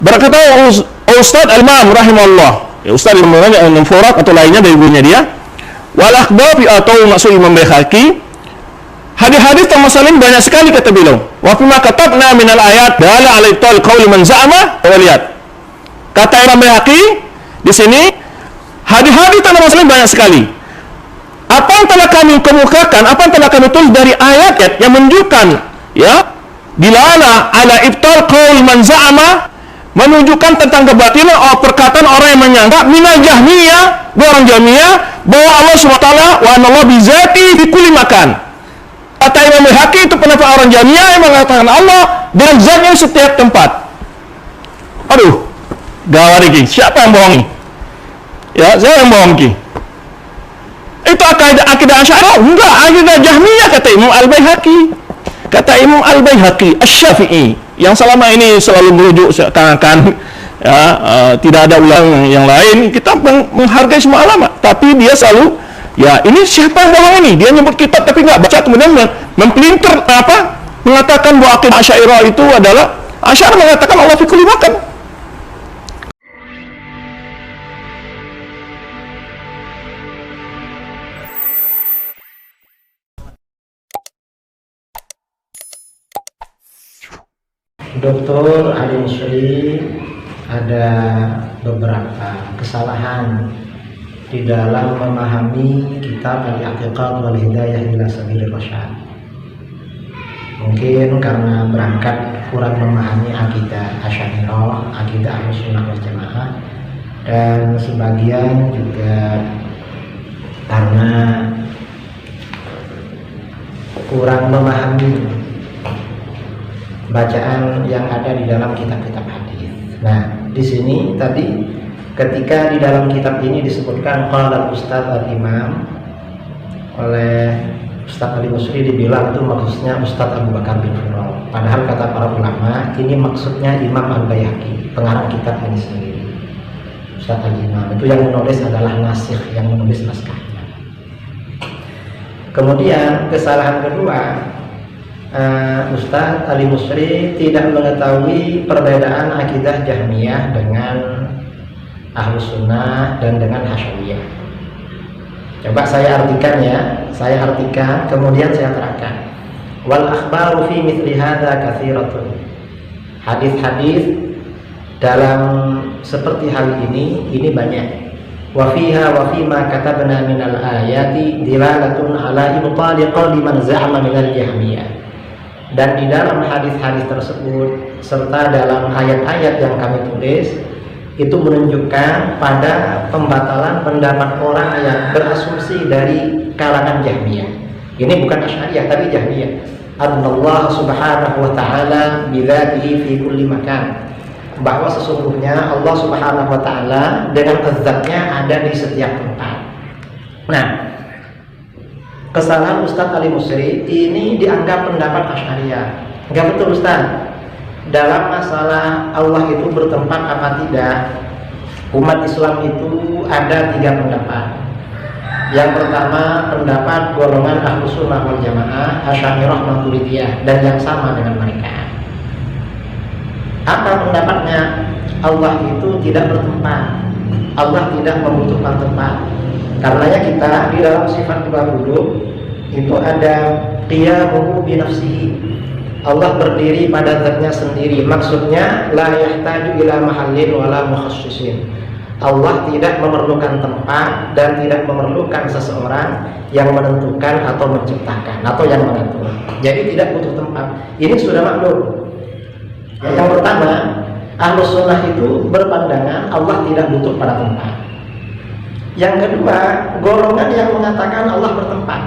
Berkata Ustaz Al-Imam rahimahullah, ya Ustaz Al-Imam Furat atau lainnya dari gurunya dia, wal akhbabi atau maksud Imam Baihaqi, hadis-hadis tentang masalah ini banyak sekali kata beliau. Wa fi ma katabna minal ayat dala ala ibtal qauli man za'ama wa lihat. Kata Imam Baihaqi di sini, hadis-hadis tentang masalah ini banyak sekali. Apa yang telah kami kemukakan, apa yang telah kami tulis dari ayat yang menunjukkan, ya, dilala ala ibtal qauli man za'ama, menunjukkan tentang kebatilan perkataan orang yang menyangka minal jahmiyah, orang jahmiyah, bahwa Allah SWT wa anallahu bizati fi kulli makan. Kata Imam Baihaqi itu pendapat orang jahmiyah yang mengatakan Allah dengan zatnya setiap tempat. Aduh, gawat ini. Siapa yang bohongi? Ya, saya yang bohongi. Itu akidah Asy'ariyah? Enggak, akidah Jahmiyah kata Imam Al-Baihaqi. Kata Imam Al-Baihaqi Asy-Syafi'i yang selama ini selalu merujuk seakan-akan ya, tidak ada ulang yang lain, kita menghargai semua ulama, tapi dia selalu ya ini siapa yang bohong ini? Dia nyebut kitab tapi nggak baca, kemudian mempelintir mengatakan bahwa akidah Asy'ariyah itu adalah Asy'ariyah mengatakan Allah fi kulli makan. Dr. Ali Musri ada beberapa kesalahan di dalam memahami kitab Al-I'tiqad wal Hidayah ila Sabilir Rasyad. Mungkin karena berangkat kurang memahami akidah Asy'ariyah, akidah Ahlussunnah wal Jamaah, dan sebagian juga karena kurang memahami bacaan yang ada di dalam kitab-kitab hadis. Nah, di sini tadi ketika di dalam kitab ini disebutkan qala Ustaz Al-Imam oleh Ustaz Ali Musri, dibilang itu maksudnya Ustaz Abu Bakar bin Furat. Padahal kata para ulama ini maksudnya Imam Al-Baihaqi, pengarang kitab ini sendiri. Ustaz Al-Imam itu yang menulis adalah nasikh, yang menulis naskahnya. Kemudian kesalahan kedua, Ustaz Ali Musri tidak mengetahui perbedaan akidah Jahmiyah dengan Ahlus Sunnah dan dengan Hasyawiyah. Coba saya artikan ya, saya artikan kemudian saya terangkan. Wal akhbaru fi mithli hadza katsiratun. Hadis-hadis dalam seperti hal ini banyak. Wa fiha wa fi ma katabna minal ayati dilalatun ala ibtali qawli man za'ama minal Jahmiyah. Dan di dalam hadis-hadis tersebut serta dalam ayat-ayat yang kami tulis itu menunjukkan pada pembatalan pendapat orang yang berasumsi dari kalangan Jahmiyah. Ini bukan Asy'ariyah tapi Jahmiyah. Allah Subhanahu wa taala bidzatihi fi kulli makan. Bahwa sesungguhnya Allah Subhanahu wa taala dengan zat-Nya ada di setiap tempat. Nah, kesalahan Ustaz Ali Musri ini dianggap pendapat Asy'ariyah. Enggak betul Ustaz. Dalam masalah Allah itu bertempat apa tidak, umat Islam itu ada 3 pendapat. Yang pertama pendapat golongan Ahlus Sunnah wal Jamaah, Asy'ariyah Maturidiyah, dan yang sama dengan mereka. Apa pendapatnya? Allah itu tidak bertempat. Allah tidak membutuhkan tempat. Karenanya kita di dalam sifat 20 itu ada qiyamuhu bi nafsihi. Allah berdiri pada zatnya sendiri. Maksudnya la yahtaju ila mahallin wala mukhassisin. Allah tidak memerlukan tempat dan tidak memerlukan seseorang yang menentukan atau menciptakan atau yang mengatur. Jadi tidak butuh tempat. Ini sudah maklum. Yang pertama, Ahlus Sunnah itu berpandangan Allah tidak butuh pada tempat. Yang kedua, golongan yang mengatakan Allah bertempat.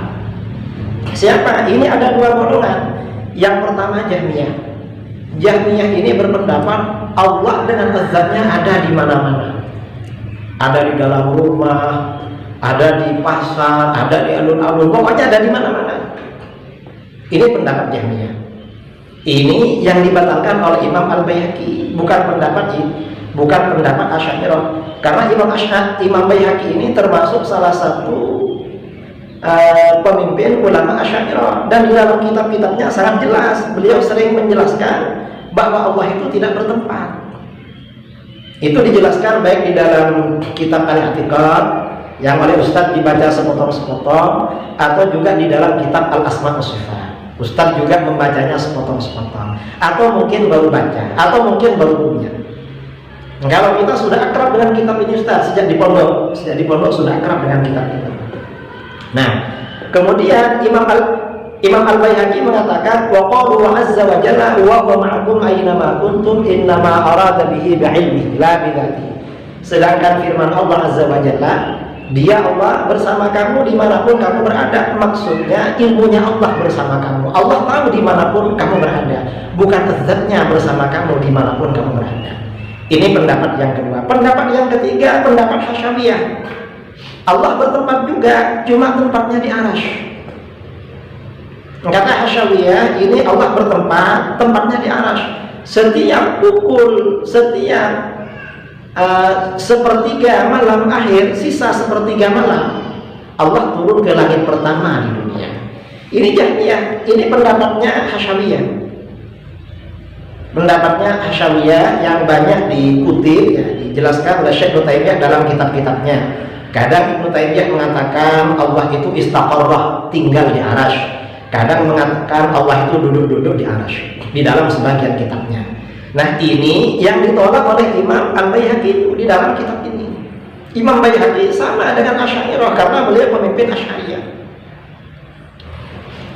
Siapa? Ini ada 2 golongan. Yang pertama Jahmiyah. Jahmiyah ini berpendapat Allah dengan zat-Nya ada di mana-mana. Ada di dalam rumah, ada di pasar, ada di alun-alun, pokoknya ada di mana-mana. Ini pendapat Jahmiyah. Ini yang dibatalkan oleh Imam Al-Baihaqi, bukan pendapat Asy'ariyah. Karena Imam Baihaqi ini termasuk salah satu pemimpin ulama Asy'ariyah, dan di dalam kitab-kitabnya sangat jelas beliau sering menjelaskan bahwa Allah itu tidak bertempat. Itu dijelaskan baik di dalam kitab Al-I'tiqad yang oleh Ustadz dibaca sepotong-sepotong, atau juga di dalam kitab Al-Asma' wa Sifat. Ustadz juga membacanya sepotong-sepotong, atau mungkin baru baca, atau mungkin baru punya. Kalau kita sudah akrab dengan kitab ini Ustadz sejak di pondok sudah akrab dengan kitab ini. Nah, kemudian Imam Al-Baihaqi mengatakan wa qalu azza wa jalla wa huwa ma'akum aina ma kuntum innama arada bihi bi'ilmihi la bidzatihi. Sedangkan firman Allah azza wa jalla, dia Allah bersama kamu dimanapun kamu berada, maksudnya ilmunya Allah bersama kamu. Allah tahu dimanapun kamu berada, bukan zatnya bersama kamu dimanapun kamu berada. Ini pendapat yang kedua. Pendapat yang ketiga, pendapat Hasyawiyah. Allah bertempat juga, cuma tempatnya di Arsy. Kata Hasyawiyah, ini Allah bertempat, tempatnya di Arsy. Setiap pukul, setiap sepertiga malam akhir, sisa sepertiga malam, Allah turun ke langit pertama di dunia. Ini Jahmiyah, ini pendapatnya Hasyawiyah. Pendapatnya Hasyawiyah yang banyak dikutip, ya, dijelaskan oleh Syekh Ibnu Taimiyah dalam kitab-kitabnya. Kadang Ibnu Taimiyah mengatakan Allah itu istaqarrah, tinggal di Arsy. Kadang mengatakan Allah itu duduk-duduk di Arsy, di dalam sebagian kitabnya. Nah, ini yang ditolak oleh Imam Al-Baihaqi itu di dalam kitab ini. Imam Baihaqi sama dengan Asy'ariyah karena beliau pemimpin Asy'ariyah.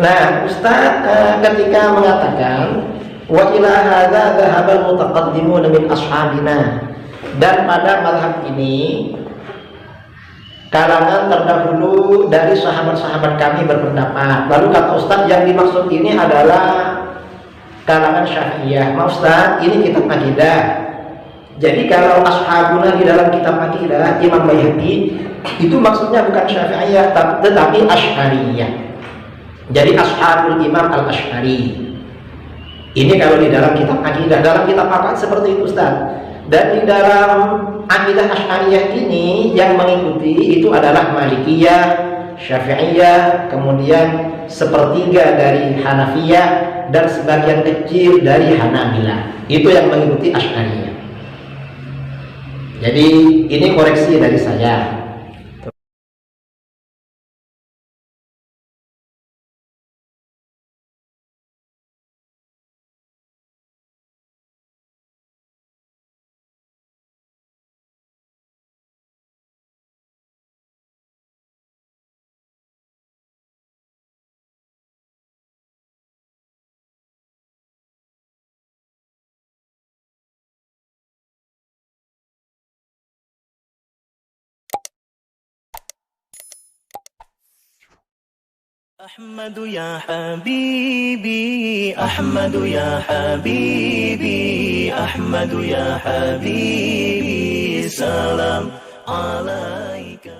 Nah, Ustaz ketika mengatakan wa ila hadza dhahabal mutaqaddimun min ashabina, dan pada mazhab ini kalangan terdahulu dari sahabat-sahabat kami berpendapat. Lalu kata Ustaz, yang dimaksud ini adalah kalangan Syafi'iyah. Maaf Ustaz, ini kitab akidah. Jadi kalau ashabuna di dalam kitab akidah Imam Baihaqi itu maksudnya bukan Syafi'iyah tetapi Asy'ariyah. Jadi ashabul Imam Al-Asy'ari. Ini kalau di dalam kitab akidah. Dalam kitab apa seperti itu Ustaz. Dan di dalam akidah Asy'ariyah ini yang mengikuti itu adalah Malikiyah, Syafi'iyah, kemudian sepertiga dari Hanafiyah, dan sebagian kecil dari Hanabilah. Itu yang mengikuti Asy'ariyah. Jadi ini koreksi dari saya. أحمد يا حبيبي أحمد يا حبيبي أحمد يا حبيبي سلام عليك.